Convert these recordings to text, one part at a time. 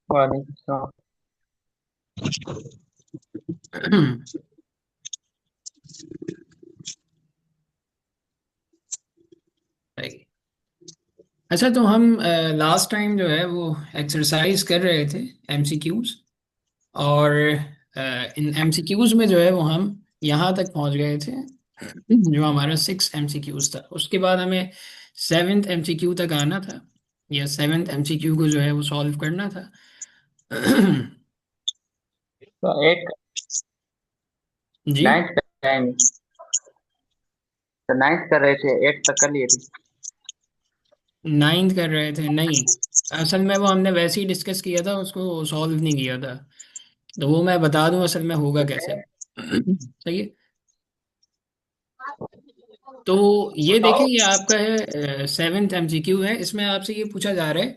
वालेकुम सलाम। भाई, अच्छा तो हम लास्ट टाइम जो है वो एक्सरसाइज कर रहे थे एमसीक्यूज। और इन एमसीक्यूज में जो है वो हम यहाँ तक पहुँच गए थे। जो हमारा 6 एमसीक्यूज था, उसके बाद हमें 7th एमसीक्यू तक आना था, या 7th एमसीक्यू को जो है वो सॉल्व करना था। तो एक जी। नाइन्थ टाइम तो नाइन्थ कर रहे थे, एट तक कर लिए थे। 9th कर रहे थे? नहीं, असल में वो हमने वैसे ही डिस्कस किया था, उसको सॉल्व नहीं किया था। तो वो मैं बता दूं असल में होगा कैसे। सही है। तो ये देखें, ये आपका है 7th एमसीक्यू है। इसमें आपसे ये पूछा जा रहा है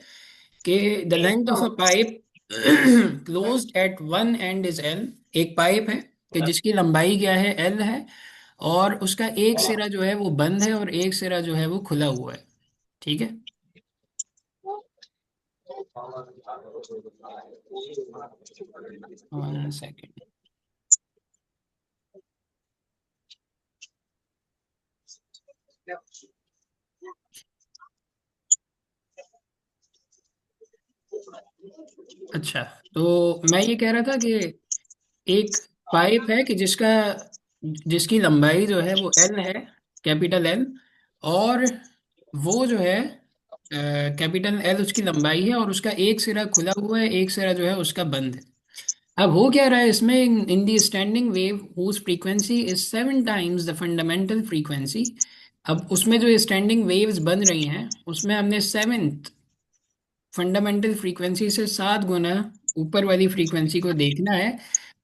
कि the length of a pipe closed eight one and is L. एक पाइप है कि जिसकी लंबाई क्या है, एल है, और उसका एक सिरा जो है वो बंद है और एक सिरा जो है वो खुला हुआ है। ठीक है। 1 सेकेंड। अच्छा, तो मैं ये कह रहा था कि एक पाइप है कि जिसकी लंबाई जो है वो एल है, कैपिटल एल। और वो जो है कैपिटल एल उसकी लंबाई है, और उसका एक सिरा खुला हुआ है, एक सिरा जो है उसका बंद है। अब हो क्या रहा है इसमें, in the standing wave whose frequency is 7 times the fundamental frequency. अब उसमें जो स्टैंडिंग वेव्स बन रही हैं, उसमें हमने 7th फंडामेंटल फ्रीक्वेंसी से 7 गुना ऊपर वाली फ्रीक्वेंसी को देखना है।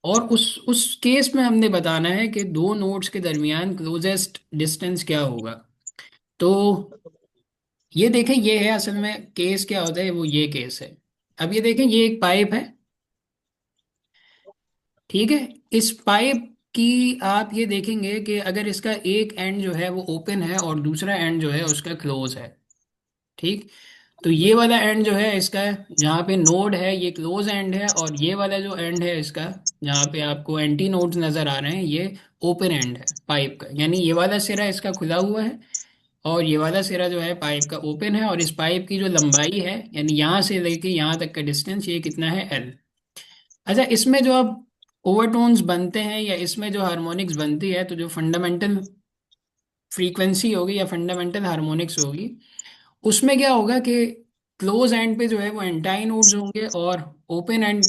और उस केस में हमने बताना है कि दो नोड्स के दरमियान क्लोजेस्ट डिस्टेंस क्या होगा। तो ये देखें, ये है असल में केस क्या होता है, वो ये केस है। अब ये देखें, ये एक पाइप है। ठीक है। इस पाइप की आप ये देखेंगे कि अगर इसका एक एंड जो है वो ओपन है और दूसरा एंड जो है उसका क्लोज है। ठीक। तो ये वाला एंड जो है इसका, जहाँ पे नोड है, ये क्लोज एंड है, और ये वाला जो एंड है इसका, जहाँ पे आपको एंटी नोड्स नजर आ रहे हैं, ये ओपन एंड है पाइप का। यानी ये वाला सिरा इसका खुला हुआ है, और ये वाला सिरा जो है पाइप का ओपन है। और इस पाइप की जो लंबाई है, यानी यहाँ से लेके यहाँ तक का डिस्टेंस, ये कितना है, एल। अच्छा, इसमें जो अब ओवरटोन्स बनते हैं या इसमें जो हार्मोनिक्स बनती है, तो जो फंडामेंटल फ्रीक्वेंसी होगी या फंडामेंटल हार्मोनिक्स होगी, उसमें क्या होगा कि क्लोज एंड पे जो है वो एंटाई नोड्स होंगे, और ओपन एंड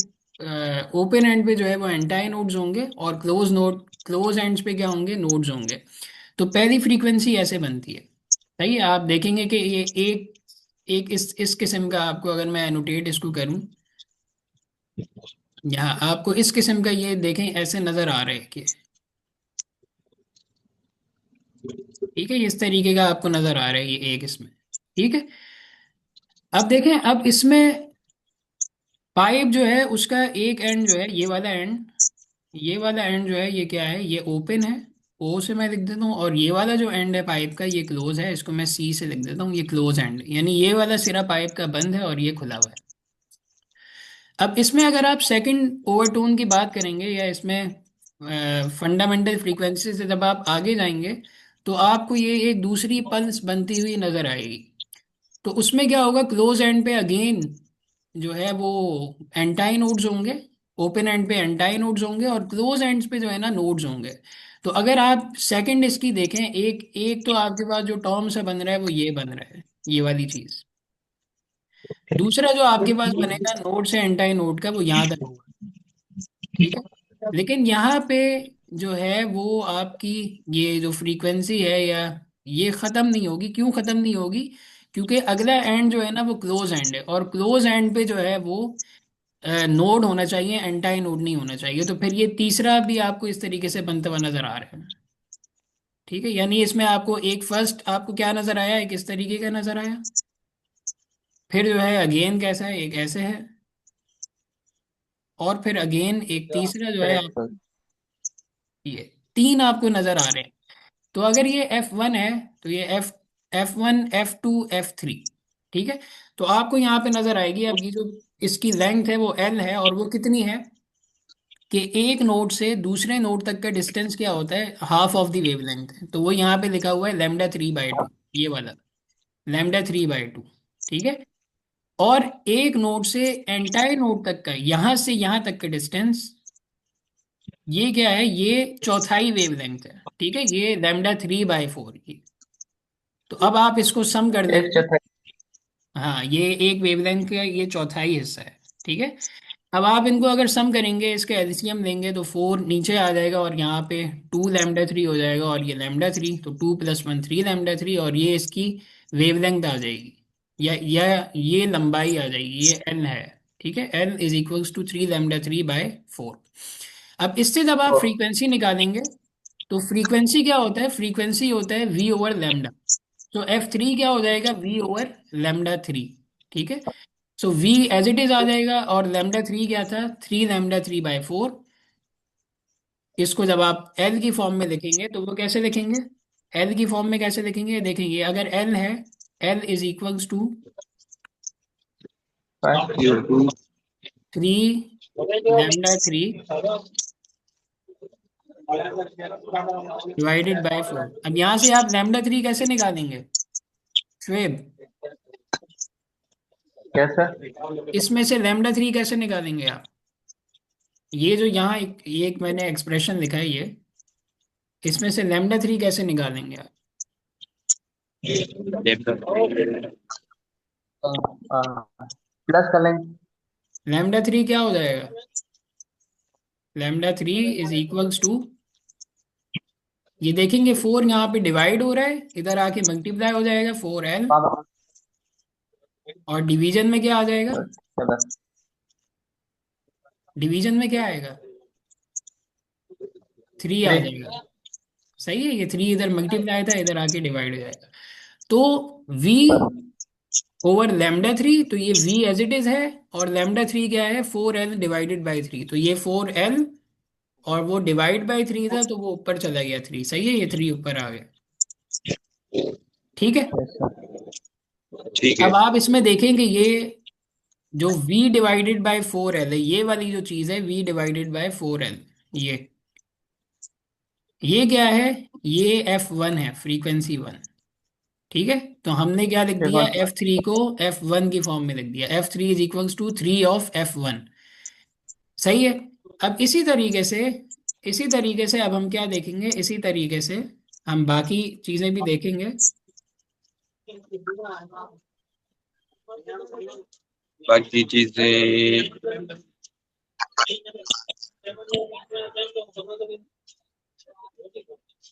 ओपन एंड पे जो है वो एंटाई नोड्स होंगे, और क्लोज एंड्स पे क्या होंगे, नोड्स होंगे। तो पहली फ्रीक्वेंसी ऐसे बनती है। सही है। आप देखेंगे कि ये एक एक इस किस्म का, आपको अगर मैं एनोटेट इसको करूं, यहाँ आपको इस किस्म का ये देखें ऐसे नजर आ रहा है कि, ठीक है, इस तरीके का आपको नजर आ रहा है ये एक इसमें। ठीक है। अब देखें, अब इसमें पाइप जो है उसका एक एंड जो है, ये वाला एंड जो है ये क्या है, ये ओपन है। ओ से मैं लिख देता हूँ, और ये वाला जो एंड है पाइप का, ये क्लोज है। इसको मैं सी से लिख देता हूँ, ये क्लोज एंड, यानी ये वाला सिरा पाइप का बंद है और ये खुला हुआ है। अब इसमें अगर आप सेकंड ओवरटोन की बात करेंगे, या इसमें फंडामेंटल फ्रीक्वेंसी से जब आप आगे जाएंगे, तो आपको ये एक दूसरी पल्स बनती हुई नजर आएगी। तो उसमें क्या होगा, क्लोज एंड पे अगेन जो है वो एंटाई नोड्स होंगे। ओपन एंड पे एंटाई नोड्स होंगे, और क्लोज एंड्स पे जो है ना, नोड्स होंगे। तो अगर आप सेकंड इसकी देखें, एक एक तो आपके पास जो टर्म से बन रहा है वो ये बन रहा है, ये वाली चीज। दूसरा जो आपके पास बनेगा नोड से एंटाई नोड का, वो यहाँ तक होगा। ठीक है। लेकिन यहाँ पे जो है वो आपकी ये जो फ्रीक्वेंसी है, या ये खत्म नहीं होगी। क्यों खत्म नहीं होगी? क्योंकि अगला एंड जो है ना वो क्लोज एंड है, और क्लोज एंड पे जो है वो नोड होना चाहिए, एंटाई नोड नहीं होना चाहिए। तो फिर ये तीसरा भी आपको इस तरीके से बनता हुआ नजर आ रहा है। ठीक है। यानी इसमें आपको एक फर्स्ट आपको क्या नजर आया, एक इस तरीके का नजर आया। फिर जो है अगेन कैसा है, एक ऐसे है। और फिर अगेन एक तीसरा जो है करेक्ट सर। आपको, ये तीन आपको नजर आ रहे हैं। तो अगर ये F1 है, तो ये एफ F1 F2 F3। ठीक है। तो आपको यहाँ पे नजर आएगी, अब ये जो इसकी लेंथ है वो एल है, और वो कितनी है कि एक नोड से दूसरे नोड तक का डिस्टेंस क्या होता है, हाफ ऑफ द वेवलेंथ है। तो वो यहाँ पे लिखा हुआ है λ3/2, ये वाला λ3/2। ठीक है। और एक नोड से एंटायर नोड तक का, यहां से यहां तक का डिस्टेंस, ये क्या है, ये चौथाई वेवलेंथ है। ठीक है, ये λ3/4 ये। तो अब आप इसको सम कर एक देंगे। चौथाई। हाँ, ये एक वेवलेंथ का ये चौथाई हिस्सा है। ठीक है। अब आप इनको अगर सम करेंगे, इसके एलसीएम लेंगे, तो 4 नीचे आ जाएगा और यहाँ पे 2λ3 हो जाएगा, और ये λ3, तो 2 + 1 3λ3, और ये इसकी वेवलेंथ आ जाएगी, या ये लंबाई आ जाएगी, ये एल है। ठीक है, एल इज इक्वल्स टू 3λ3/4। अब इससे जब आप फ्रीक्वेंसी निकालेंगे, तो फ्रीक्वेंसी क्या होता है, फ्रीक्वेंसी होता है v/λ। तो F3 क्या हो जाएगा, v/λ3। ठीक है। सो v एज इट इज आ जाएगा, और λ3 क्या था, 3λ3/4। इसको जब आप L की फॉर्म में लिखेंगे तो वो कैसे लिखेंगे, L की फॉर्म में कैसे लिखेंगे, देखेंगे अगर L है, L is equals to 3λ3 divided by 4। अब यहाँ से आप λ3 कैसे निकालेंगे श्वेब, कैसा? इसमें से λ3 कैसे निकालेंगे आप, ये जो यहाँ ये एक मैंने एक्सप्रेशन लिखा है, ये इसमें से λ3 कैसे निकालेंगे आप। प्लस कर लेंगे। λ3 क्या हो जाएगा, λ3 इज इक्वल्स टू, ये देखेंगे 4 यहाँ पे डिवाइड हो रहा है, इधर आके मल्टीप्लाई हो जाएगा 4l, पावर और डिवीजन में क्या आ जाएगा, प्लस। डिवीजन में क्या आएगा, 3 आ थ्री। जाएगा। सही है, ये 3 इधर मल्टीप्लाई था, इधर आके डिवाइड हो जाएगा। तो v ओवर λ3, तो ये v एज इट इज है, और λ3 क्या है, 4l/3, तो ये 4l, और वो डिवाइड बाय 3 था, तो वो ऊपर चला गया 3। सही है, ये 3 ऊपर आ गया। ठीक है। ठीक है। अब आप इसमें देखेंगे ये जो v/4l है, ये वाली जो चीज है v/4l, ये क्या है, ये f1 है, फ्रीक्वेंसी 1। ठीक है। तो हमने क्या लिख ठीक दिया, है। f3 को f1 की फॉर्म में लिख दिया, f3 is equals to 3 of f1। सही है। अब इसी तरीके से अब हम क्या देखेंगे, इसी तरीके से हम बाकी चीजें भी देखेंगे। बाकी चीजें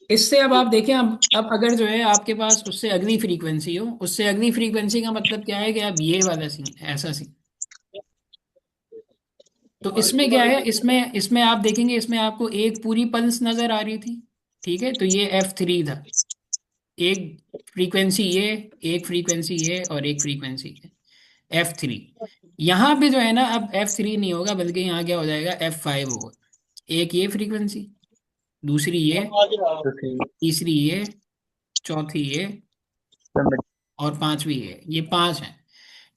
इससे अब आप देखें, अब अगर जो है आपके पास उससे अगली फ्रीक्वेंसी हो, उससे अगली फ्रीक्वेंसी का मतलब क्या है कि अब ये वाला सीन, ऐसा सीन। तो इसमें क्या है, इसमें इसमें आप देखेंगे, इसमें आपको एक पूरी पल्स नजर आ रही थी। ठीक है, तो ये f3 था, एक फ्रीक्वेंसी ये, एक फ्रीक्वेंसी ये, और एक फ्रीक्वेंसी ये, f3। यहाँ पे जो है ना, अब f3 नहीं होगा, बल्कि यहाँ क्या हो जाएगा, f5 होगा। एक ये फ्रीक्वेंसी, दूसरी ये, तो थ्री। तीसरी ये, चौथी ये, और पांचवी ये 5 है।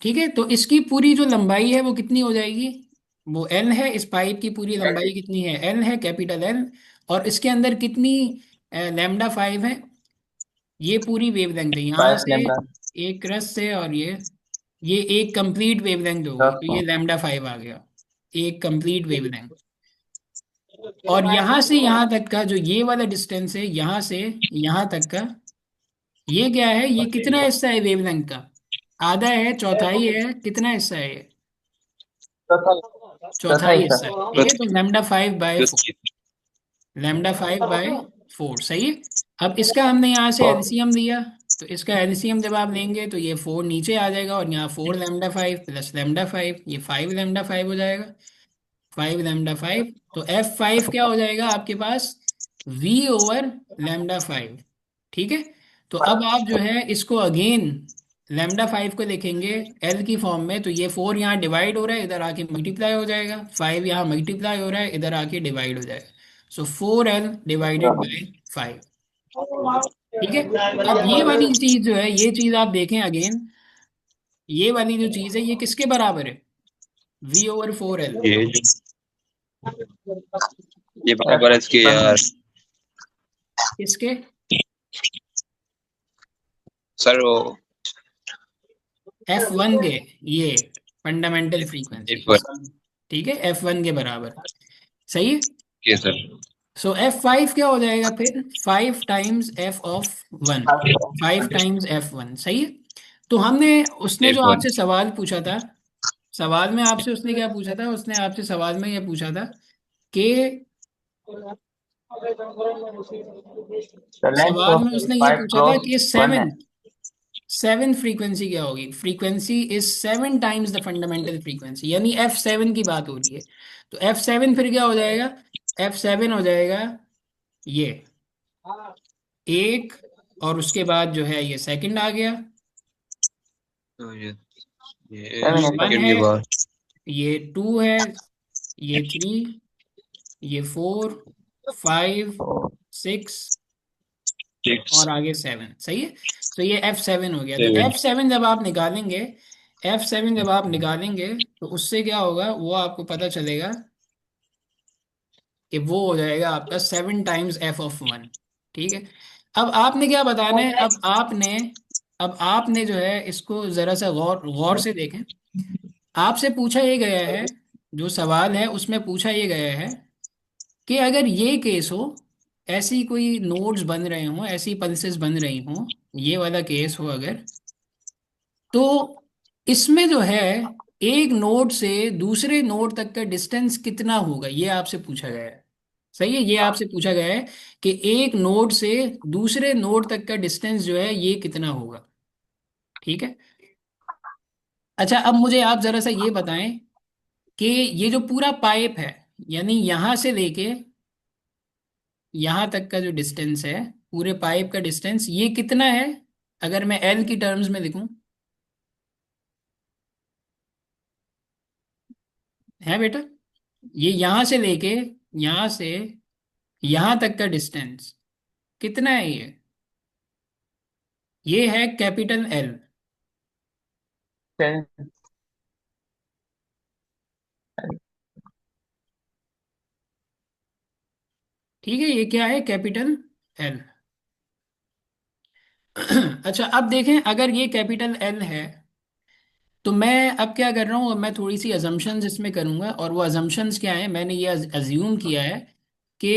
ठीक है। तो इसकी पूरी जो लंबाई है वो कितनी हो जाएगी, वो एल है, इस पाइप की पूरी लंबाई कितनी है, एल है, कैपिटल एल। और इसके अंदर कितनी λ5 है, ये पूरी वेवलेंथ है यहाँ फाइव से, लेमडा। एक क्रस से, और ये एक कंप्लीट वेवलेंथ हो गई, दस तो को। ये λ5 आ गया, एक कंप्लीट वेवलेंथ। और यहाँ से यहाँ तक का जो ये वाला डिस्टेंस है, यहाँ से यहाँ तक का, ये क्या है, ये कितना हिस्सा है वेवलेंथ का, आधा है, चौथाई है, कितना हिस्सा है ये, चौथा। चौथा चौथाई हिस्सा। हिस्सा है। ठीक है, तो λ5/4, 10 λ5/4। सही है। अब इसका हमने यहाँ से और एलसीएम लिया, तो इसका एलसीएम जब आप लेंगे तो ये 4 नीचे आ जाएगा, और यहाँ 4λ5 + λ5, ये 5λ5 हो जाएगा, 5λ5। तो f5 क्या हो जाएगा आपके पास, v/λ5। ठीक है। तो अब आप जो है इसको अगेन λ5 को लिखेंगे l की फॉर्म में, तो ये 4 यहाँ डिवाइड हो रहा है, इधर आके मल्टीप्लाई हो जाएगा, 5 यहाँ मल्टीप्लाई हो रहा है, इधर आके डिवाइड हो जाएगा। सो 4l/5। ठीक है। अब ये वाली चीज जो है, ये चीज आप देखें अगेन, ये वाली जो चीज है ये किसके बराबर है? V/4L। ये ये बराबर है इसके यार। किसके? सर वो F1 के। ये फंडामेंटल फ्रीक्वेंसी। F1 ठीक है, F1 के बराबर। सही है। के सर। सो F5 क्या हो जाएगा फिर? 5 टाइम्स F(1). 5 टाइम्स F1, सही है। तो हमने, उसने जो F1 आपसे सवाल पूछा था, सवाल में आपसे उसने क्या पूछा था? उसने आपसे सवाल में ये पूछा था कि, द लेंथ सवाल ऑफ में उसने ये पाइप पूछा था क्रॉस कि वन है। सेवन सेवन फ्रीक्वेंसी क्या होगी? Frequency is 7 times the fundamental frequency, यानी F7 की बात हो रही है। तो F7 फिर क्या हो जाएगा? F7 हो जाएगा ये एक, और उसके बाद जो है ये सेकंड आ गया, तो ये 7 वन सेकंड है, के बाद ये टू है, ये थ्री, ये फोर, फाइव, सिक्स, और 6 आगे सेवन। सही है। तो ये F7 हो गया। तो 7 F7 जब आप निकालेंगे, F7 जब आप निकालेंगे तो उससे क्या होगा वो आपको पता चलेगा कि वो हो जाएगा आपका 7 टाइम्स F(1). ठीक है। अब आपने क्या बताना है? अब आपने जो है इसको जरा सा गौर गौर से देखें। आपसे पूछा ये गया है, जो सवाल है उसमें पूछा ये गया है कि अगर ये केस हो, ऐसी कोई नोड्स बन रहे हों, ऐसी पल्सेस बन रही हों, ये वाला केस हो अगर, तो इसमें जो है एक नोड से दूसरे नोड तक का डिस्टेंस कितना होगा, ये आपसे पूछा गया है। सही है, ये आपसे पूछा गया है कि एक नोड से दूसरे नोड तक का डिस्टेंस जो है ये कितना होगा। ठीक है। अच्छा, अब मुझे आप जरा सा ये बताएं कि ये जो पूरा पाइप है, यानी यहां से लेके यहां तक का जो डिस्टेंस है, पूरे पाइप का डिस्टेंस ये कितना है? अगर मैं L की टर्म्स में लिखूं, है बेटा, ये यहां से यहां तक का डिस्टेंस कितना है? ये है कैपिटल L। 7। ठीक है, ये क्या है? Capital L। अच्छा, अब देखें, अगर ये कैपिटल L है तो मैं अब क्या कर रहा हूँ, मैं थोड़ी सी अजम्पशंस इसमें करूंगा। और वो अजम्पशंस क्या है? मैंने ये अज्यूम किया है कि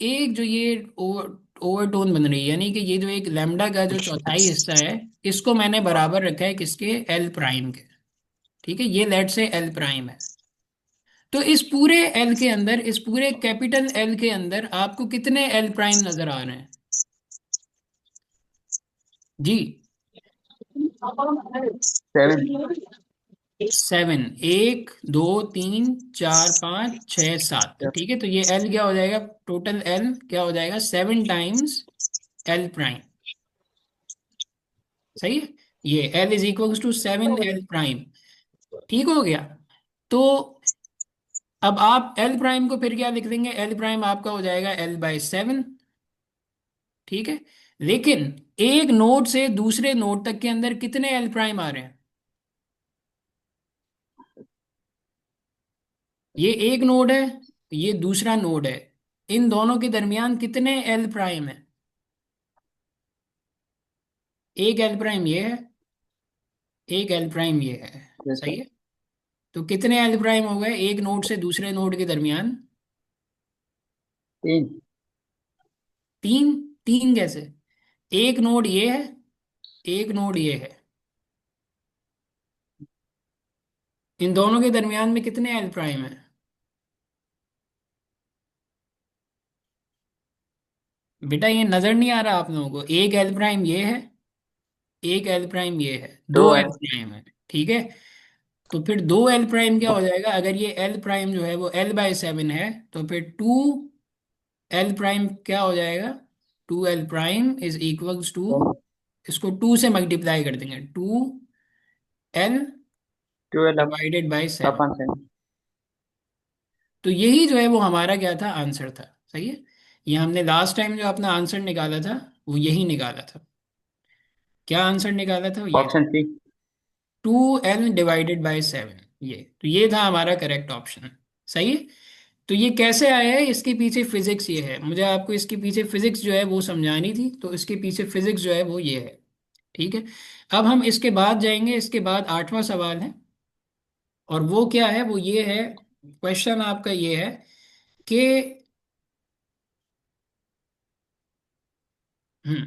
एक जो ये ओवरटोन बन रही है, यानी कि ये जो एक लैम्डा का जो चौथाई हिस्सा है, इसको मैंने बराबर रखा है किसके? L प्राइम के। ठीक है, ये लेट से L प्राइम है। तो इस पूरे L के अंदर, इस पूरे कैपिटल L के अंदर आपको कितने L प्राइम नजर आ रहे हैं जी? 7। 7। एक, दो, तीन, चार, पाँच, छः, सात। ठीक है, तो ये L क्या हो जाएगा? टोटल L क्या हो जाएगा? 7 टाइम्स L प्राइम। सही है। ये L = 7L प्राइम। ठीक हो गया। तो अब आप L प्राइम को फिर क्या लिख देंगे? L प्राइम आपका हो जाएगा L/7। ठीक है। लेकिन एक नोड से दूसरे नोड तक के अंदर कितने L प्राइम आ रहे हैं? ये एक नोड है, ये दूसरा नोड है, इन दोनों के दरमियान कितने L प्राइम है? एक L प्राइम ये है, एक L प्राइम ये है। सही है। तो कितने L प्राइम हो गए एक नोड से दूसरे नोड के दरमियान? 3। 3। 3 कैसे? एक नोड ये है, एक नोड ये है, इन दोनों के दरमियान में कितने L प्राइम है? बेटा ये नजर नहीं आ रहा आप लोगों को? एक L प्राइम ये है, एक L प्राइम ये है, दो 2 L प्राइम है। ठीक है। तो फिर दो L प्राइम क्या हो जाएगा? अगर ये L प्राइम जो है वो L/7 है, तो फिर 2L प्राइम क्या हो जाएगा? 2L प्राइम = इसको 2 से मल्टीप्लाई कर देंगे, 2L 12 डिवाइडेड बाई 7। अपन से। तो यही जो है वो हमारा क्या था? आंसर था। सही है। ये हमने लास्ट टाइम जो अपना आंसर निकाला था वो यही निकाला था। क्या आंसर निकाला था ये? Option C. 2n/7। ये तो ये था हमारा करेक्ट ऑप्शन। सही है। तो ये कैसे आया है, इसके पीछे फिजिक्स ये है, मुझे आपको इसके पीछे फिजिक्स जो है वो समझानी थी, तो इसके पीछे फिजिक्स जो है वो ये है। ठीक है। अब हम इसके बाद जाएंगे, इसके बाद 8वां सवाल है। और वो क्या है, वो ये है, क्वेश्चन आपका ये है कि हम्म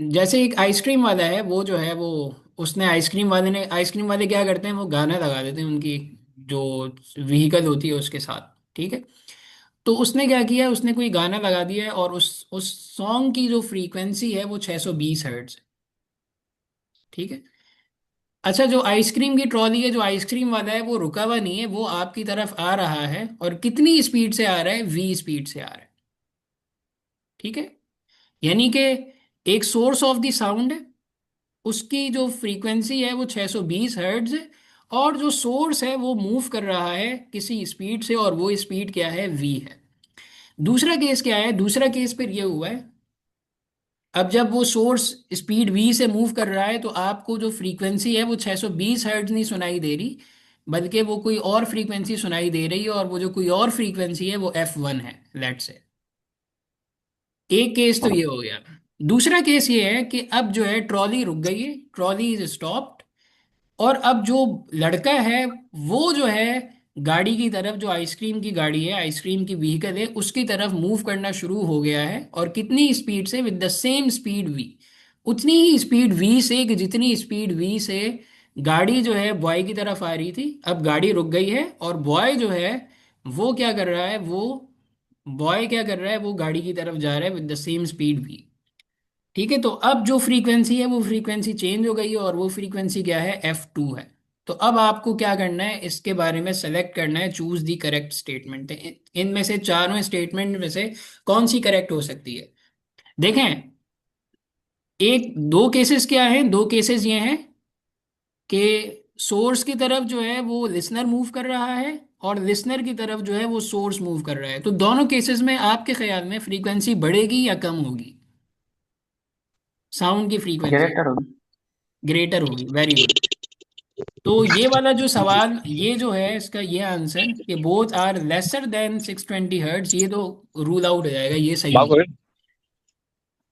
जैसे एक आइसक्रीम वाला है, वो जो है वो उसने आइसक्रीम वाले क्या करते हैं, वो गाना लगा देते हैं उनकी जो व्हीकल होती है उसके साथ। ठीक है। तो उसने क्या किया, उसने कोई गाना लगा दिया है और उस सॉन्ग की जो फ्रीक्वेंसी है वो 620 हर्ट्ज है। ठीक है। अच्छा, जो आइसक्रीम की ट्रॉली है, जो आइसक्रीम वाला है, वो रुका हुआ नहीं है, वो आपकी तरफ आ रहा है, और कितनी स्पीड से आ रहा है, v स्पीड से आ रहा है। ठीक है। यानी कि एक सोर्स ऑफ द साउंड है, उसकी जो फ्रीक्वेंसी है वो 620 हर्ट्ज है, और जो सोर्स है वो मूव कर रहा है किसी स्पीड से, और वो स्पीड क्या है, v है। दूसरा केस क्या है, दूसरा केस फिर ये हुआ है, अब जब वो सोर्स स्पीड v से मूव कर रहा है, तो आपको जो फ्रीक्वेंसी है वो 620 हर्ट्ज नहीं सुनाई दे रही, बल्कि वो कोई और फ्रीक्वेंसी सुनाई दे रही है, और वो जो कोई और फ्रीक्वेंसी है वो f1 है, लेट से। एक केस तो ये हो गया। दूसरा केस ये है कि अब जो है ट्रॉली रुक गई है, ट्रॉली इज स्टॉप्ड, और अब जो लड़का है वो जो है गाड़ी की तरफ, जो आइसक्रीम की गाड़ी है, आइसक्रीम की व्हीकल है, उसकी तरफ मूव करना शुरू हो गया है, और कितनी स्पीड से, with the same speed V, उतनी ही स्पीड वी से कि जितनी स्पीड वी से गाड़ी जो है बॉय की तरफ आ रही थी। अब गाड़ी रुक गई है, और बॉय जो है वो क्या कर रहा है, वो बॉय क्या कर रहा है, वो गाड़ी की तरफ जा रहा है with the same speed V. ठीक है। तो अब जो फ्रीक्वेंसी है वो फ्रीक्वेंसी चेंज हो गई है, और वो फ्रीक्वेंसी क्या है, f2 है। तो अब आपको क्या करना है, इसके बारे में सेलेक्ट करना है, चूज दी करेक्ट स्टेटमेंट। इनमें से चारों स्टेटमेंट में से कौन सी करेक्ट हो सकती है। देखें, एक दो केसेस क्या हैं, दो केसेस ये हैं कि सोर्स की तरफ जो है वो लिसनर मूव कर रहा है, और लिसनर की तरफ जो है वो सोर्स मूव कर रहा है। तो दोनों केसेस में आपके ख्याल में फ्रीक्वेंसी बढ़ेगी या कम होगी, साउंड की फ्रीक्वेंसी। ग्रेटर होगी। ग्रेटर होगी, वेरी गुड। तो ये वाला जो सवाल, ये जो है इसका ये आंसर कि both are lesser than 620 hertz, ये तो रूल आउट हो जाएगा, ये सही माफ नहीं। करें।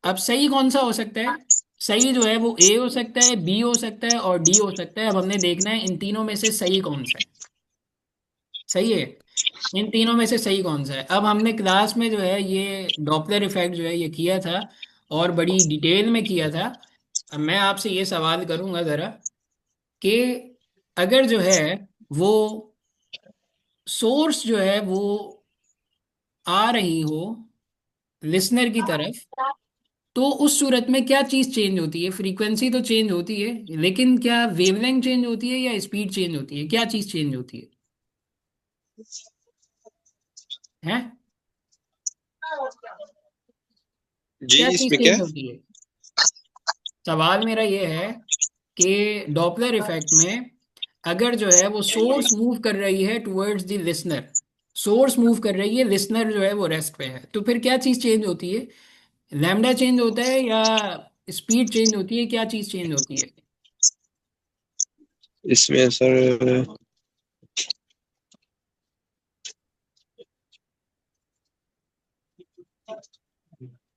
अब सही कौन सा हो सकता है, सही जो है वो ए हो सकता है, बी हो सकता है, और डी हो सकता है। अब हमने देखना है इन तीनों में से सही कौन सा है। सही है। इन तीनों में से सही कौन सा है। अब हमने क्लास में जो है ये डॉपलर इफेक्ट जो है ये किया था, और बड़ी डिटेल में किया था। अब मैं आपसे ये सवाल करूंगा ज़रा, कि अगर जो है वो सोर्स जो है वो आ रही हो लिसनर की तरफ, तो उस सूरत में क्या चीज़ चेंज होती है, फ्रीक्वेंसी तो चेंज होती है, लेकिन क्या वेवलेंथ चेंज होती है या स्पीड चेंज होती है, क्या चीज़ चेंज होती है जी क्या चीज़ इसमें क्या चेंज है? होती है। सवाल मेरा ये है कि डॉपलर इफेक्ट में अगर जो है वो सोर्स मूव कर रही है towards the listener, source move कर रही है, लिसनर जो है वो रेस्ट पे है, तो फिर क्या चीज़ चेंज होती है, लैम्डा चेंज होता है या स्पीड चेंज होती है, क्या चीज़ चेंज होती है। इसमें सर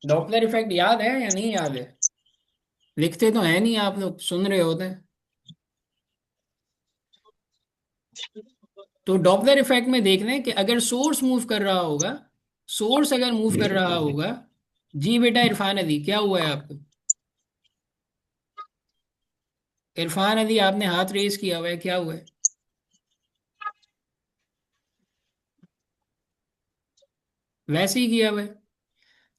डॉपलर इफेक्ट याद है या नहीं याद है, लिखते तो है नहीं, आप लोग सुन रहे होते हैं। तो डॉपलर इफेक्ट में देख लें कि अगर सोर्स मूव कर रहा होगा, सोर्स अगर मूव कर रहा होगा, जी बेटा इरफान अली, क्या हुआ है आपको। इरफान अली, आपने हाथ रेज किया हुआ है, क्या हुआ है। वैसे ही किया हुआ है।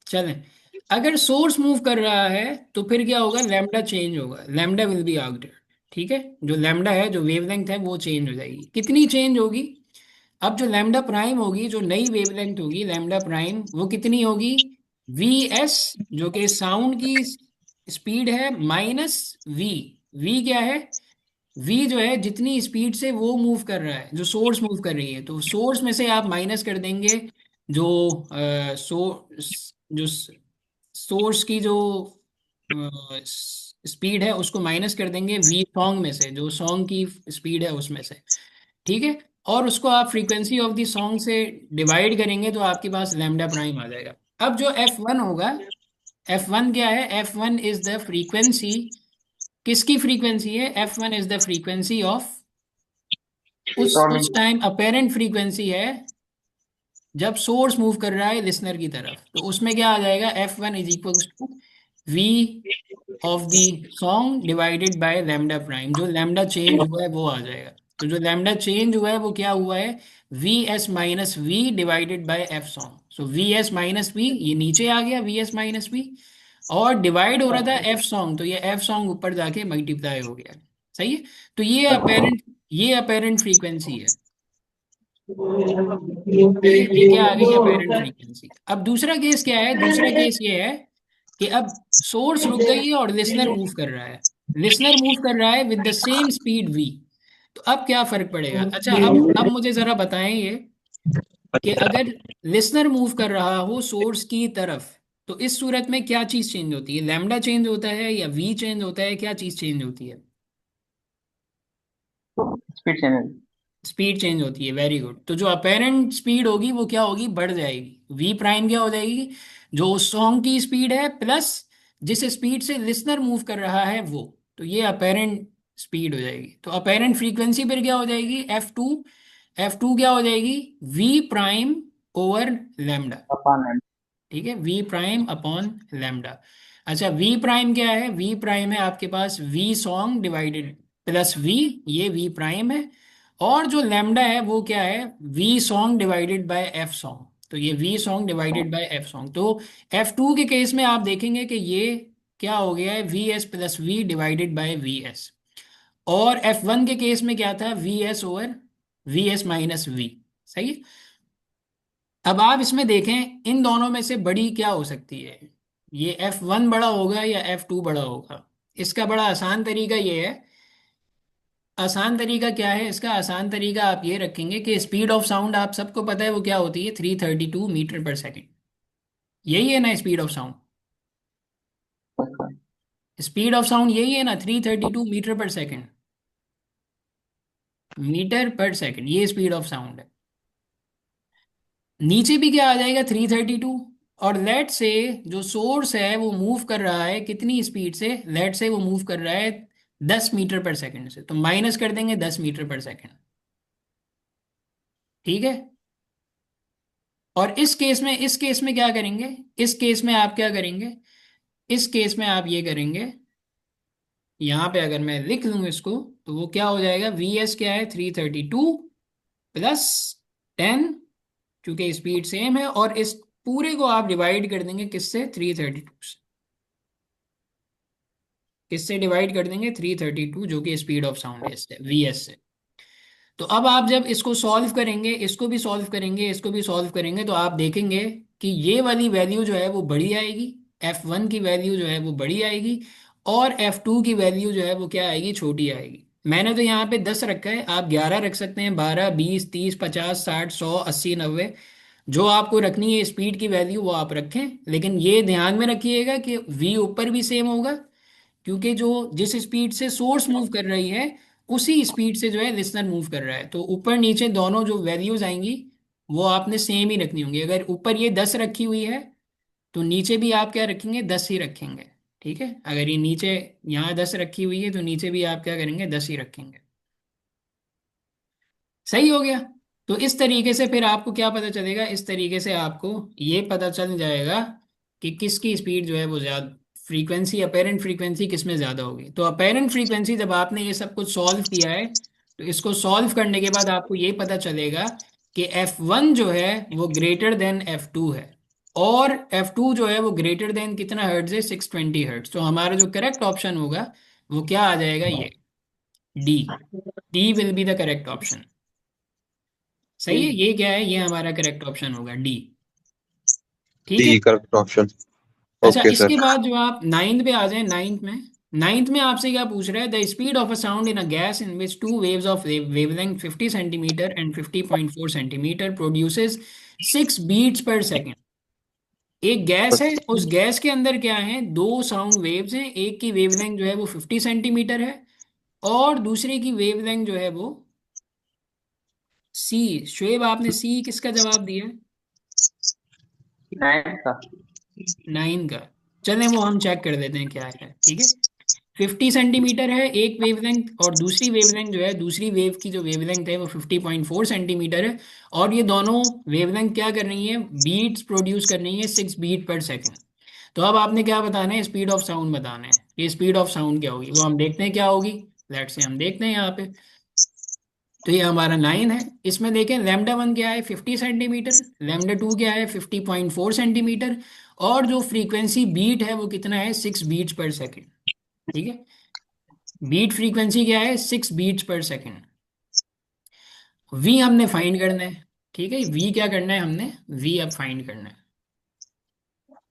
चलें, अगर सोर्स मूव कर रहा है तो फिर क्या होगा, लैम्डा चेंज होगा, लैम्डा विल बी आउट। ठीक है। जो लैम्डा है, जो वेवलेंथ है, वो चेंज हो जाएगी। कितनी चेंज होगी, अब जो लैम्डा प्राइम होगी, जो नई वेवलेंथ होगी लैम्डा प्राइम, वो कितनी होगी, वी एस, जो कि साउंड की स्पीड है, माइनस वी। वी क्या है, वी जो है जितनी स्पीड से वो मूव कर रहा है, जो सोर्स मूव कर रही है, तो सोर्स में से आप माइनस कर देंगे जो जो सोर्स की जो स्पीड है उसको माइनस कर देंगे वी सॉन्ग में से, जो सॉन्ग की स्पीड है उसमें से, ठीक है। और उसको आप फ्रीक्वेंसी ऑफ द सॉन्ग से डिवाइड करेंगे तो आपके पास लैम्डा प्राइम आ जाएगा। अब जो एफ वन होगा, एफ वन क्या है, F one is the frequency, किसकी फ्रीक्वेंसी है, F one is the frequency of, उस तो टाइम अपेरेंट फ्रीक्वेंसी है जब सोर्स मूव कर रहा है लिसनर की तरफ, तो उसमें क्या आ जाएगा, F one is equal to V of the song divided by lambda prime, जो लैम्डा चेंज हुआ है वो आ जाएगा। तो जो लैम्डा चेंज हुआ है वो क्या हुआ है, V S minus V divided by F song. So V S minus V ये नीचे आ गया, वी एस माइनस वी, और डिवाइड हो रहा था एफ सॉन्ग, तो ये एफ सॉन्ग ऊपर जाके मल्टीप्लाई हो गया। सही है। तो ये अपेरेंट फ्रीक्वेंसी है। ठीक है, ये क्या आ गई अपेरेंट फ्रीक्वेंसी। अब दूसरा केस क्या है, दूसरा केस ये है कि अब सोर्स रुक गई है और लिसनर मूव कर रहा है, लिसनर मूव कर रहा है with the same speed V. तो अब क्या फर्क पड़ेगा, अच्छा अब मुझे जरा बताएं ये कि अगर लिसनर मूव कर रहा हो सोर्स की तरफ, तो इस सूरत में क्या चीज चेंज होती है, लैम्डा चेंज होता है या वी चेंज होता है, क्या चीज चेंज होती है, स्पीड चैनल। स्पीड चेंज होती है, वेरी गुड। तो जो अपेरेंट स्पीड होगी वो क्या होगी, बढ़ जाएगी, वी प्राइम क्या हो जाएगी, जो उस सॉन्ग की स्पीड है प्लस जिस स्पीड से लिसनर मूव कर रहा है वो, तो ये अपेरेंट स्पीड हो जाएगी। तो अपेरेंट फ्रीक्वेंसी फिर क्या हो जाएगी, एफ टू, एफ टू क्या हो जाएगी, वी प्राइम ओवर लैम्डा। अपन ठीक है, वी प्राइम अपॉन लैम्डा। अच्छा वी प्राइम क्या है, वी प्राइम है आपके पास V sound divided plus V, ये वी प्राइम है। और जो लैम्डा है वो क्या है, V sound divided by F sound, तो ये V sound divided by F sound. तो एफ टू के केस में आप देखेंगे कि ये क्या हो गया है, V S plus V divided by V S. और एफ वन के केस में क्या था, V S over V S minus V. सही है। अब आप इसमें देखें इन दोनों में से बड़ी क्या हो सकती है, ये एफ वन बड़ा होगा या एफ टू बड़ा होगा। इसका बड़ा आसान तरीका ये है, आसान तरीका क्या है इसका, आसान तरीका आप ये रखेंगे कि स्पीड ऑफ साउंड आप सबको पता है वो क्या होती है, 332 मीटर पर सेकंड। यही है ना speed of sound, speed of sound यही है ना, 332 मीटर पर सेकंड, मीटर पर सेकंड ये स्पीड ऑफ साउंड है। नीचे भी क्या आ जाएगा, 332। और लेट से जो सोर्स है वो मूव कर रहा है कितनी स्पीड से, लेट से वो मूव कर रहा है 10 मीटर पर सेकंड से, तो माइनस कर देंगे 10 मीटर पर सेकंड। ठीक है। और इस केस में क्या करेंगे, इस केस में आप क्या करेंगे, इस केस में आप ये करेंगे, यहाँ पे अगर मैं लिख लूँ इसको, तो वो क्या हो जाएगा, वी एस क्या है 332 प्लस 10, क्योंकि स्पीड सेम है, और इस पूरे को आप डिवाइड कर देंगे किससे, 332 से, किससे डिवाइड कर देंगे, 332 जो कि स्पीड ऑफ साउंड है इससे, वी एस से। तो अब आप जब इसको सॉल्व करेंगे, इसको भी सॉल्व करेंगे, इसको भी सॉल्व करेंगे, तो आप देखेंगे कि ये वाली वैल्यू जो है वो बड़ी आएगी, एफ वन की वैल्यू जो है वो बड़ी आएगी, और एफ टू की वैल्यू जो है वो क्या आएगी, छोटी आएगी। मैंने तो यहाँ पे 10 रखा है, आप 11 रख सकते हैं, 12 20 30 50 60 100 80 90, जो आपको रखनी है स्पीड की वैल्यू वो आप रखें। लेकिन ये ध्यान में रखिएगा कि वी ऊपर भी सेम होगा, क्योंकि जो जिस स्पीड से सोर्स मूव कर रही है उसी स्पीड से जो है लिसनर मूव कर रहा है, तो ऊपर नीचे दोनों जो वैल्यूज आएंगी वो आपने सेम ही रखनी होंगी। अगर ऊपर ये 10 रखी हुई है तो नीचे भी आप क्या रखेंगे, 10 ही रखेंगे। ठीक है, अगर ये नीचे यहाँ 10 रखी हुई है तो नीचे भी आप क्या करेंगे, 10 ही रखेंगे। सही हो गया। तो इस तरीके से फिर आपको क्या पता चलेगा, इस तरीके से आपको ये पता चल जाएगा कि किसकी स्पीड जो है वो ज्यादा, फ्रीक्वेंसी अपेरेंट फ्रीक्वेंसी किस में ज्यादा होगी। तो अपेरेंट फ्रीक्वेंसी जब आपने ये सब कुछ सॉल्व किया है, तो इसको सॉल्व करने के बाद आपको ये पता चलेगा कि एफ वन जो है वो ग्रेटर देन एफ टू है, और एफ टू जो है वो ग्रेटर देन कितना हर्ट्ज है, 620 हर्ट्ज। तो हमारा जो करेक्ट ऑप्शन होगा वो क्या आ जाएगा, ये D, D will be the correct option. सही है, ये क्या है, ये हमारा करेक्ट ऑप्शन होगा डी। ठीक है। D correct option. अच्छा ओके इसके सर। बाद जो आप नाइन्थ पे आ जाए, नाइन्थ में आपसे क्या पूछ रहा है, the speed of a sound in a gas in which two waves of wavelength 50 centimetre and 50.4 centimetre produces 6 beats per second एक गैस है, उस गैस के अंदर क्या है, दो साउंड वेव्स हैं, एक की वेवलेंथ जो है वो 50 सेंटीमीटर है और दूसरे की वेवलेंथ जो है वो सी। शुएब आपने सी किसका जवाब दिया? 9 का। 9 का। चलें वो हम चेक कर देते हैं क्या है, ठीक है। 50 सेंटीमीटर है एक वेवलेंथ और दूसरी वेवलेंथ जो है, दूसरी वेव की जो वेवलेंथ है वो 50.4 सेंटीमीटर है। और ये दोनों वेवलेंथ क्या कर रही है, बीट्स प्रोड्यूस कर रही है 6 बीट पर सेकेंड। तो अब आपने क्या बताना है, स्पीड ऑफ साउंड बताना है। ये स्पीड ऑफ साउंड क्या होगी वो हम देखते हैं क्या होगी। लेट से हम देखते हैं यहाँ पे। तो ये हमारा 9 है। इसमें देखें λ1 क्या है 50 सेंटीमीटर, λ2 क्या है 50.4 सेंटीमीटर, और जो फ्रीक्वेंसी बीट है वो कितना है 6 बीट्स पर सेकेंड। ठीक है, बीट फ्रीक्वेंसी क्या है 6 बीट्स पर सेकेंड। वी हमने फाइंड करना है। ठीक है, वी क्या करना है हमने, वी अब फाइंड करना है।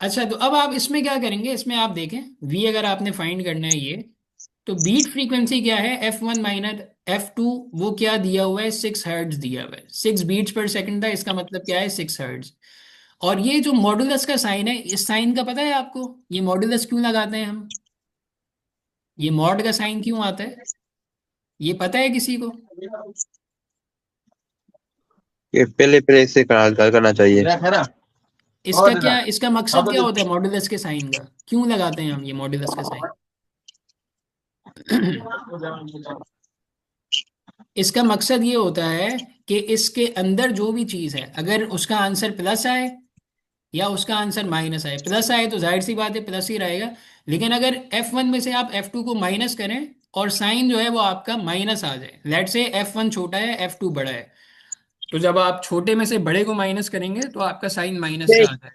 अच्छा तो अब आप इसमें क्या करेंगे, इसमें आप देखें वी अगर आपने फाइंड करना है ये, तो बीट फ्रीक्वेंसी क्या है F1 - F2, वो क्या दिया हुआ है 6 हर्ट्ज दिया हुआ है, 6 बीट्स पर सेकंड था, इसका मतलब क्या है 6 हर्ट्ज। और ये जो मॉडुलस का साइन है, इस साइन का पता है आपको, ये मॉडुलस क्यों लगाते हैं हम, ये मॉड का साइन क्यों आता है, ये पता है किसी को? ये पहले पहले इसे करना चाहिए। इसका क्या, इसका मकसद क्या होता है मॉडुलस के साइन का, क्यों लगाते हैं हम ये मॉडुलस का साइन? इसका मकसद ये होता है कि इसके अंदर जो भी चीज़ है, अगर उसका आंसर प्लस आए या उसका आंसर माइनस आए, प्लस आए तो जाहिर सी बात है प्लस ही रहेगा। लेकिन अगर F1 में से आप F2 को माइनस करें और साइन जो है वो आपका माइनस आ जाए, लेट से F1 छोटा है F2 बड़ा है, तो जब आप छोटे में से बड़े को माइनस करेंगे तो आपका साइन माइनस का आ जाएगा।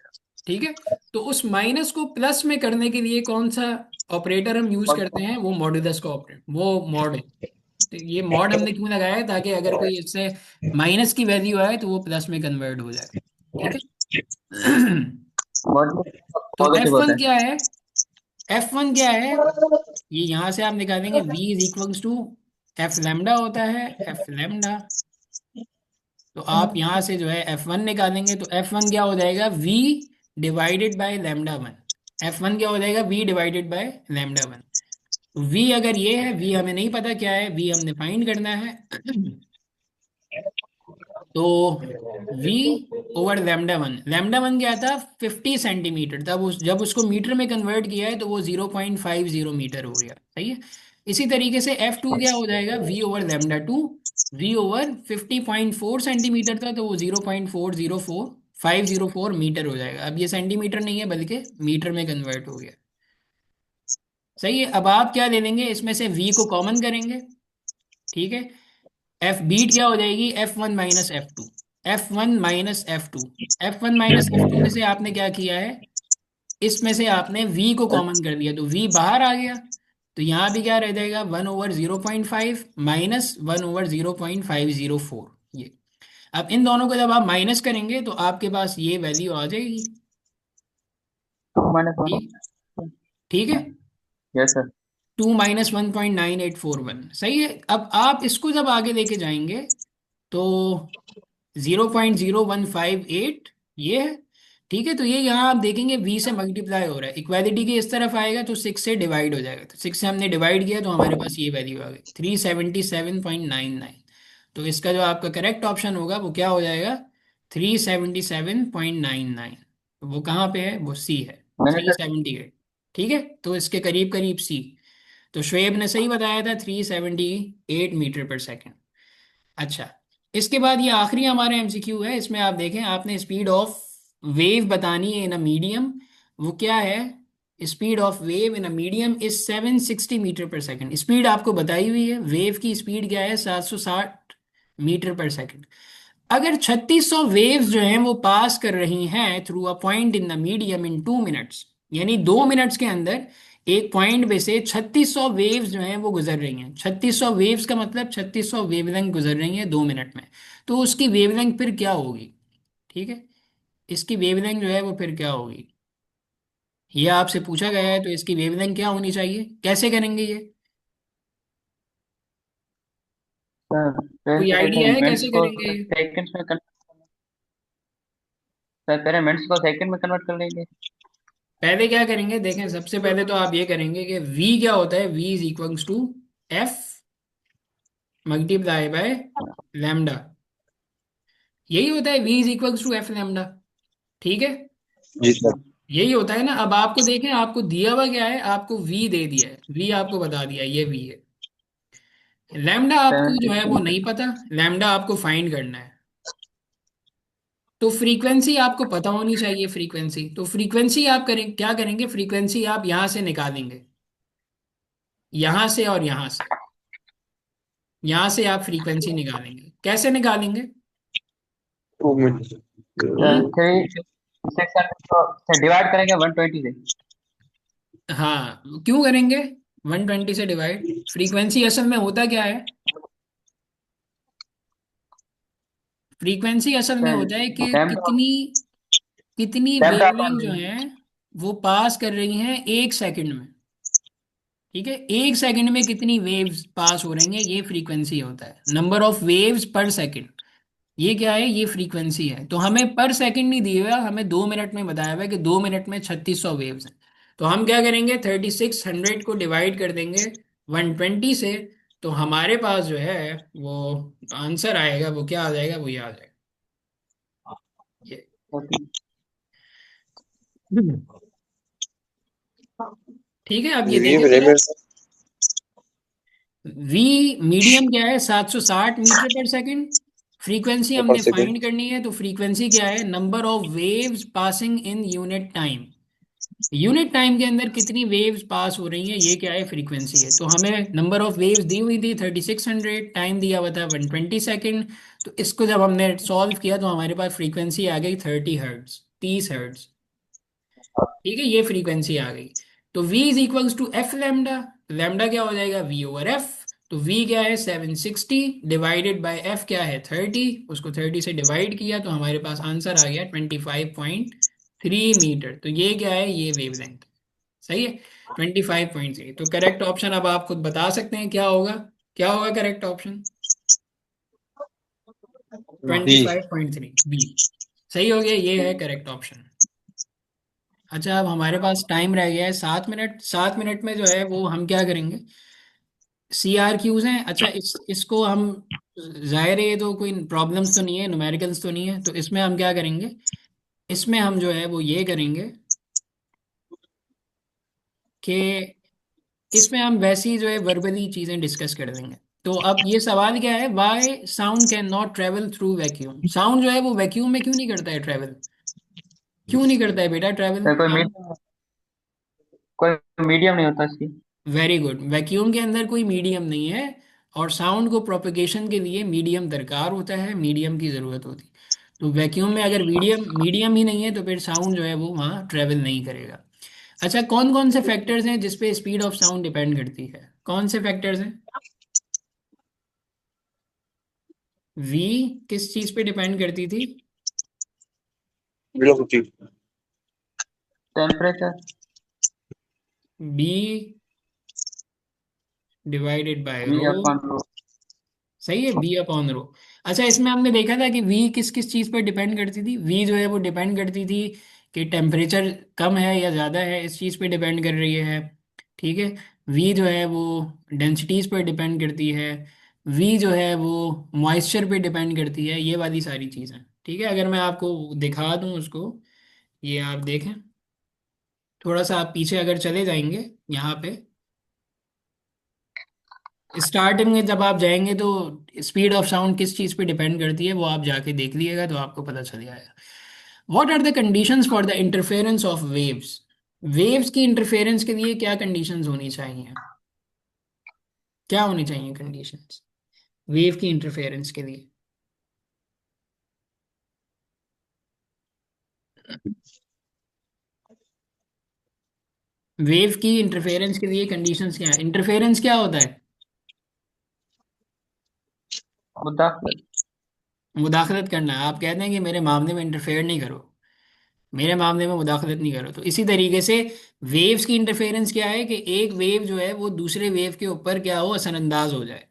ठीक है, तो उस माइनस को प्लस में करने के लिए कौन सा ऑपरेटर हम यूज करते हैं, वो मॉड्यूलस का ऑपरेटर, वो मॉड है। तो ये मॉड हमने क्यों लगाया है, ताकि अगर कोई इससे माइनस की वैल्यू आए तो वो प्लस में कन्वर्ट हो जाए। ठीक है। तो पॉजिटिव होता F1 है। क्या है, F1 क्या है, ये यहां से आप निकालेंगे V is equals to F lambda होता है, एफ लैम्डा। तो आप यहाँ से जो है F1 निकालेंगे तो F1 क्या हो जाएगा, V डिवाइडेड बाय λ1। F1 क्या हो जाएगा, V डिवाइडेड बाय λ1। तो V अगर ये है, V हमें नहीं पता क्या है, V हमने फाइंड करना है। तो V ओवर λ1 क्या था 50 सेंटीमीटर था, उस जब उसको मीटर में कन्वर्ट किया है तो वो 0.50 मीटर हो गया। सही है। इसी तरीके से F2 क्या हो जाएगा, V over λ2। V over 50.4 centimetre था तो वो 0.404504 मीटर हो जाएगा। अब ये सेंटीमीटर नहीं है बल्कि मीटर में कन्वर्ट हो गया। सही है, अब आप क्या ले लेंगे, इसमें से V को कॉमन करेंगे। ठीक है, एफ बीट क्या हो जाएगी F1 - F2, F1 - F2 में से आपने क्या किया है, इसमें से आपने V को कॉमन कर लिया तो V बाहर आ गया। तो यहाँ भी क्या रह जाएगा 1/0.5 माइनस 1/0.504। ये अब इन दोनों को जब आप माइनस करेंगे तो आपके पास ये वैल्यू आ जाएगी। 2 - 1। ठीक, ठीक है, यस सर। 2 - 1.9841 सही है। अब आप इसको जब आगे लेके जाएंगे तो 0.0158 ये है। ठीक है, तो ये यहाँ आप देखेंगे V से मल्टीप्लाई हो रहा है, इक्वालिटी के इस तरफ आएगा तो 6 से डिवाइड हो जाएगा, तो 6 से हमने डिवाइड किया तो हमारे पास ये वैल्यू आ गई 377.99। तो इसका जो आपका करेक्ट ऑप्शन होगा वो क्या हो जाएगा, 377.99। वो कहाँ पे है, वो सी है, मैंने थ्री सर। सेवेंटी एट ठीक है, तो इसके करीब करीब सी। तो शुएब ने सही बताया था 378 मीटर पर सेकेंड। अच्छा, इसके बाद ये आखिरी हमारा एमसीक्यू है, इसमें आप देखें आपने स्पीड ऑफ वेव बतानी है इन अ मीडियम। वो क्या है, speed of wave in a medium is 760 metre per second. Speed आपको बताई हुई है, वेव की स्पीड क्या है 760 मीटर पर सेकेंड। अगर 3600 वेव्स जो हैं वो पास कर रही हैं through a point in the medium in 2 minutes, यानी 2 मिनट्स के अंदर एक पॉइंट में से 3600 वेव्स जो हैं वो गुजर रही हैं। 3600 वेव्स का मतलब 3600 वेवलेंथ गुजर रही हैं 2 मिनट में। तो उसकी वेवलेंथ फिर क्या होगी, ठीक है, इसकी वेवलेंथ जो है वो फिर क्या होगी, ये आपसे पूछा गया है, तो इसकी वेवलेंथ क्या होनी चाहिए, कैसे करेंगे ये, सर कोई पहले आइडिया है मिनट्स कैसे को करेंगे ये? सेकंड्स में सर पहले मिनट्स को सेकंड में कन्वर्ट कर लेंगे। पहले क्या करेंगे देखें, सबसे पहले तो आप ये करेंगे कि v क्या होता है, v is equals to f multiply by lambda. यही होता है, v is equals to F lambda. ठीक है, जी सर। यही होता है ना। अब आपको देखें, आपको दिया हुआ क्या है, आपको v दे दिया है, v आपको बता दिया ये v है। लैम्डा आपको जो है वो 760। नहीं पता, लैम्डा आपको फाइंड करना है। तो फ्रीक्वेंसी आपको पता होनी चाहिए, फ्रीक्वेंसी, तो फ्रीक्वेंसी आप करें क्या करेंगे, फ्रीक्वेंसी आप यहां से निकालेंगे, यहां से और यहां से। यहां से आप फ्रीक्वेंसी निकालेंगे, कैसे निकालेंगे? 2 मिनट। हम्म। 3 600 से डिवाइड करेंगे 120 से। हाँ, क्यों करेंगे 120 से डिवाइड? फ्रीक्वेंसी असल में होता क्या है, फ्रीक्वेंसी असल में सर होता है कि लैम्डा कितनी कितनी लैम्डा वेवलेंथ अपन जो है वो पास कर रही हैं 1 सेकंड में। ठीक है, 1 सेकंड में कितनी वेव्स पास हो रही हैं, ये फ्रीक्वेंसी होता है, नंबर ऑफ वेव्स पर सेकंड। ये क्या है, ये फ्रीक्वेंसी है। तो हमें पर सेकंड नहीं दिया हुआ, हमें 2 मिनट में बताया हुआ है कि 2 मिनट में 3600 वेव्स हैं। तो हम क्या करेंगे, 3600 को डिवाइड कर देंगे 120 से। तो हमारे पास जो है वो आंसर आएगा, वो क्या आ जाएगा, वो ये आ जाएगा ये। ठीक है, अब ये ये देखें मेरे जरा। में वी मीडियम क्या है, 760 मीटर पर सेकंड। फ्रीक्वेंसी पर हमने सेकंड। फाइंड करनी है, तो फ्रीक्वेंसी क्या है, number of waves passing in unit time. Unit time के अंदर कितनी वेव्स पास हो रही हैं, ये क्या है, फ्रीक्वेंसी है। तो हमें नंबर ऑफ वेव्स दी हुई थी 3600, टाइम दिया हुआ था 120 सेकेंड। तो इसको जब हमने सॉल्व किया तो हमारे पास फ्रीक्वेंसी आ गई 30 हर्ट्ज, 30 हर्ट्ज। ठीक है, ये फ्रीक्वेंसी आ गई। तो v is equals to F lambda. Lambda क्या हो जाएगा, v ओवर एफ। तो v क्या है 760, डिवाइडेड बाय f क्या है 30, उसको 30 से डिवाइड किया तो हमारे पास आंसर आ गया 25.3 मीटर। तो ये क्या है, ये वेवलेंथ। सही है, 25.3। तो करेक्ट ऑप्शन अब आप खुद बता सकते हैं क्या होगा, क्या होगा करेक्ट ऑप्शन? बी। 25.3 बी। सही हो गया, ये है करेक्ट ऑप्शन। अच्छा, अब हमारे पास टाइम रह गया है 7 मिनट। 7 मिनट में जो है वो हम क्या करेंगे, सी आर क्यूज हैं। अच्छा, इसको हम, जाहिर है ये तो कोई प्रॉब्लम्स तो नहीं है, न्यूमेरिकल्स तो नहीं है, तो इसमें हम क्या करेंगे, इसमें हम जो है वो ये करेंगे कि इसमें हम वैसी जो है वर्बली चीज़ें डिस्कस कर देंगे। तो अब ये सवाल क्या है, Y sound can not travel through vacuum. Sound जो है वो वैक्यूम में क्यों नहीं करता है ट्रेवल, क्यों नहीं करता है बेटा ट्रेवल? सर कोई मीडियम नहीं होता इसकी। वेरी गुड, वैक्यूम के अंदर कोई मीडियम नहीं है, और साउंड को प्रोपेगेशन के लिए मीडियम दरकार होता है, मीडियम की ज़रूरत होती है। तो वैक्यूम में अगर मीडियम मीडियम ही नहीं है तो फिर साउंड जो है वो वहाँ ट्रेवल नहीं करेगा। अच्छा, कौन कौन से फैक्टर्स हैं जिस पे स्पीड ऑफ साउंड डिपेंड करती है, कौन से फैक्टर्स हैं? वी किस चीज़ पे डिपेंड करती थी? Velocity. Temperature. B divided by V rho. Upon rho. सही है, बी अपॉन रो। अच्छा, इसमें हमने देखा था कि वी किस किस चीज़ पर डिपेंड करती थी, वी जो है वो डिपेंड करती थी कि टेम्परेचर कम है या ज़्यादा है, इस चीज़ पे डिपेंड कर रही है। ठीक है, वी जो है वो डेंसिटीज़ पर डिपेंड करती है, वी जो है वो मॉइस्चर पे डिपेंड करती है, ये वाली सारी चीज़ें। ठीक है, अगर मैं आपको दिखा दूँ उसको, ये आप देखें, थोड़ा सा आप पीछे अगर चले जाएंगे यहाँ पे, स्टार्टिंग में जब आप जाएंगे तो स्पीड ऑफ साउंड किस चीज़ पे डिपेंड करती है वो आप जाके देख लीजिएगा तो आपको पता चल जाएगा। What are the conditions for the interference of waves? Waves की इंटरफेरेंस के लिए क्या कंडीशंस होनी चाहिए, क्या होनी चाहिए कंडीशंस वेव की इंटरफेरेंस के लिए? वेव की इंटरफेरेंस के लिए कंडीशंस क्या है, इंटरफेरेंस क्या होता है? मुद्दा। मुदाखलत करना। आप कहते हैं कि मेरे मामले में इंटरफेयर नहीं करो, मेरे मामले में मुदाखलत नहीं करो। तो इसी तरीके से वेव्स की इंटरफेरेंस क्या है कि एक वेव जो है वो दूसरे वेव के ऊपर क्या हो, असरअंदाज हो जाए।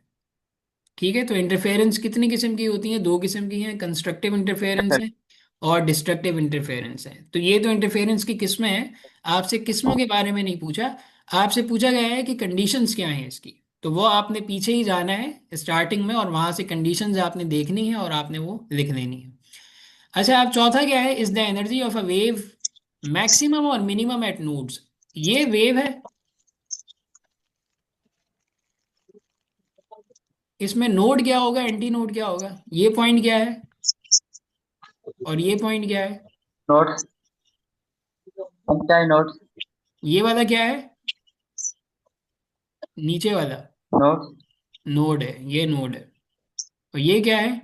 ठीक है, तो इंटरफेरेंस कितनी किस्म की होती हैं, दो किस्म की हैं, कंस्ट्रक्टिव इंटरफेरेंस है और डिस्ट्रक्टिव इंटरफेरेंस है। तो ये तो इंटरफेरेंस की किस्में हैं। आपसे किस्मों के बारे में नहीं पूछा, आपसे पूछा गया है कि कंडीशंस क्या हैं इसकी। तो वो आपने पीछे ही जाना है स्टार्टिंग में, और वहां से कंडीशंस आपने देखनी है और आपने वो लिख लेनी है। अच्छा, आप चौथा क्या है, is the energy of a wave maximum और मिनिमम एट नोड्स। ये वेव है, इसमें नोड क्या होगा, एंटी नोड क्या होगा, ये पॉइंट क्या है और ये पॉइंट क्या है, नोट्स, एंटाई नोट्स, ये वाला क्या है, नीचे वाला नोट्स, नोड है, ये नोड है। और ये क्या है,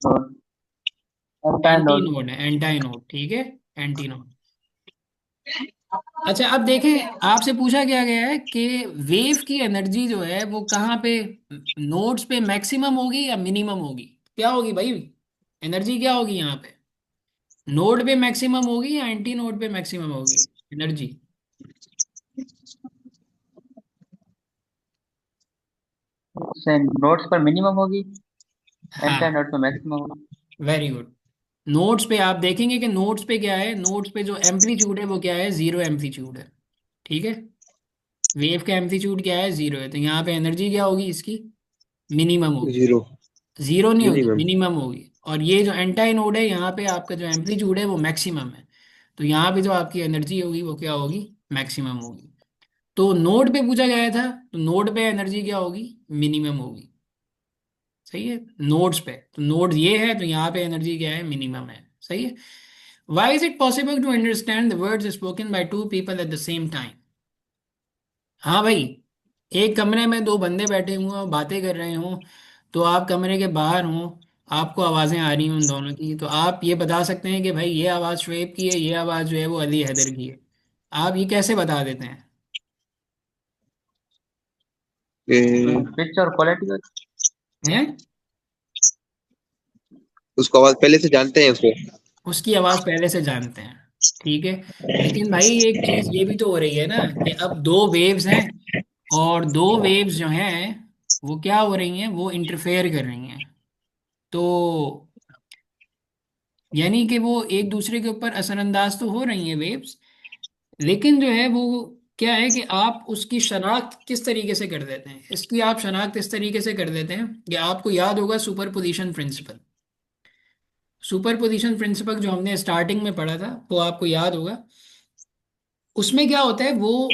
note, anti anti note. Node है, एंटाई नोड, ठीक है, एंटी नोड। अच्छा, अब देखें आपसे पूछा क्या गया है कि वेव की एनर्जी जो है वो कहाँ पे, नोड्स पे मैक्सिमम होगी या मिनिमम होगी, क्या होगी भाई, एनर्जी क्या होगी यहाँ पे, नोड पे मैक्सिमम होगी या एंटी नोड पे मैक्सिमम होगी एनर्जी। से नोट्स पर मिनिमम होगी, एंटाई हाँ, नोट पर मैक्सिमम होगी। Very good. नोड्स पे आप देखेंगे कि नोड्स पे क्या है, नोड्स पे जो एम्पलीट्यूड है वो क्या है, जीरो एम्पलीट्यूड है, ठीक है। वेव का एम्पलीट्यूड क्या है, जीरो है, तो यहाँ पे एनर्जी क्या होगी इसकी, मिनिमम होगी। जीरो। जीरो नहीं होगी, मिनिमम। मिनिमम होगी। और ये जो एंटाई नोड है यहाँ पे आपका जो एम्पलीट्यूड है वो मैक्सिमम है, तो यहाँ पे जो आपकी एनर्जी होगी वो क्या होगी, मैक्सिमम होगी। तो नोड पे पूछा गया था, तो नोड पे एनर्जी क्या होगी, मिनिमम होगी। सही है, नोड्स पे, तो नोड ये है तो यहाँ पे एनर्जी क्या है, मिनिमम है। सही है। Why is it possible to understand the words spoken by two people at the same time. हाँ भाई, एक कमरे में दो बंदे बैठे हुए हैं और बातें कर रहे हो, तो आप कमरे के बाहर हो, आपको आवाज़ें आ रही हैं उन दोनों की, तो आप ये बता सकते हैं कि भाई ये आवाज़ शुएब की है, ये आवाज़ जो है वो अली हैदर की है। आप ये कैसे बता देते हैं। ए, पिच और क्वालिटी। हैं, उसको आवाज पहले से जानते हैं उसको। उसकी आवाज़ पहले से जानते हैं, ठीक है। लेकिन भाई एक चीज़ ये भी तो हो रही है ना कि अब दो वेव्स हैं, और दो वेव्स जो हैं वो क्या हो रही हैं, वो इंटरफेयर कर रही हैं। तो यानी कि वो एक दूसरे के ऊपर असरअंदाज तो हो रही हैं वेव्स, लेकिन जो है वो क्या है कि आप उसकी शनाख्त किस तरीके से कर देते हैं, इसकी आप शनाख्त इस तरीके से कर देते हैं कि आपको याद होगा superposition principle. Superposition principle जो हमने स्टार्टिंग में पढ़ा था वो आपको याद होगा। उसमें क्या होता है, वो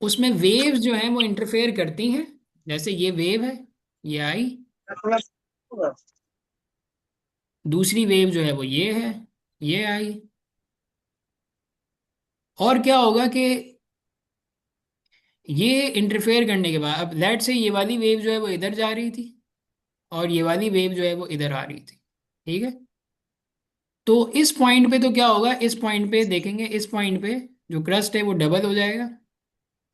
उसमें वेव्स जो हैं वो इंटरफेयर करती हैं। जैसे ये वेव है, ये आई, दूसरी वेव जो है वो ये है, ये आई। और क्या होगा कि ये इंटरफेयर करने के बाद अब लेट से ये वाली वेव जो है वो इधर जा रही थी, और ये वाली वेव जो है वो इधर आ रही थी, ठीक है। तो इस पॉइंट पे तो क्या होगा, इस पॉइंट पे देखेंगे, इस पॉइंट पे जो क्रस्ट है वो डबल हो जाएगा।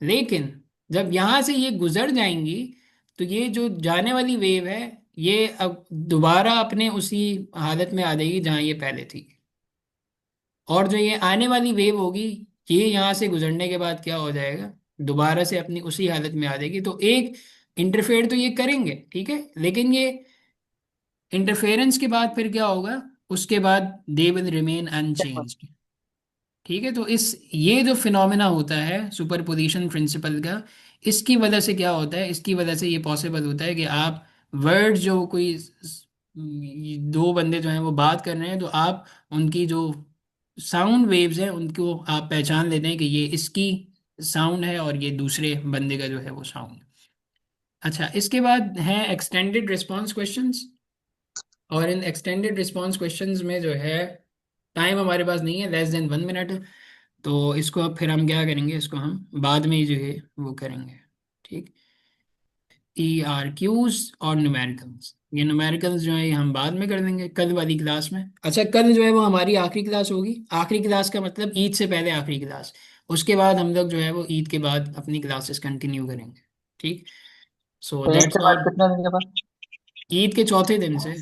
लेकिन जब यहाँ से ये गुजर जाएंगी, तो ये जो जाने वाली वेव है ये अब दोबारा अपने उसी हालत में आ जाएगी जहाँ ये पहले थी। और जो ये आने वाली वेव होगी, ये यहाँ से गुजरने के बाद क्या हो जाएगा, दोबारा से अपनी उसी हालत में आ जाएगी। तो एक इंटरफेयर तो ये करेंगे, ठीक है, लेकिन ये इंटरफेरेंस के बाद फिर क्या होगा, उसके बाद दे विल रिमेन अनचेंज्ड। ठीक है, तो इस ये जो फिनोमेना होता है सुपरपोजिशन प्रिंसिपल का, इसकी वजह से क्या होता है, इसकी वजह से ये पॉसिबल होता है कि आप वर्ड जो कोई दो बंदे जो हैं वो बात कर रहे हैं, तो आप उनकी जो साउंड वेव्स हैं उनको आप पहचान लेते हैं कि ये इसकी साउंड है और ये दूसरे बंदे का जो है वो साउंड। अच्छा, इसके बाद है एक्सटेंडेड रिस्पॉन्स क्वेश्चंस। और इन एक्सटेंडेड रिस्पॉन्स क्वेश्चंस में जो है टाइम हमारे पास नहीं है, लेस देन 1 मिनट। तो इसको अब फिर हम क्या करेंगे, इसको हम बाद में ही जो है वो करेंगे, ठीक। ERQs और न्यूमेरिकल्स, ये न्यूमेरिकल्स जो है ये हम बाद में कर देंगे कल वाली क्लास में। अच्छा, कल जो है वो हमारी आखिरी क्लास होगी। आखिरी क्लास का मतलब ईद से पहले आखिरी क्लास। उसके बाद हम लोग जो है वो ईद के बाद अपनी क्लासेस कंटिन्यू करेंगे, ठीक। सो तो ईद दैट्स के बाद ऑल। कितने दिन के बाद? ईद के चौथे दिन से।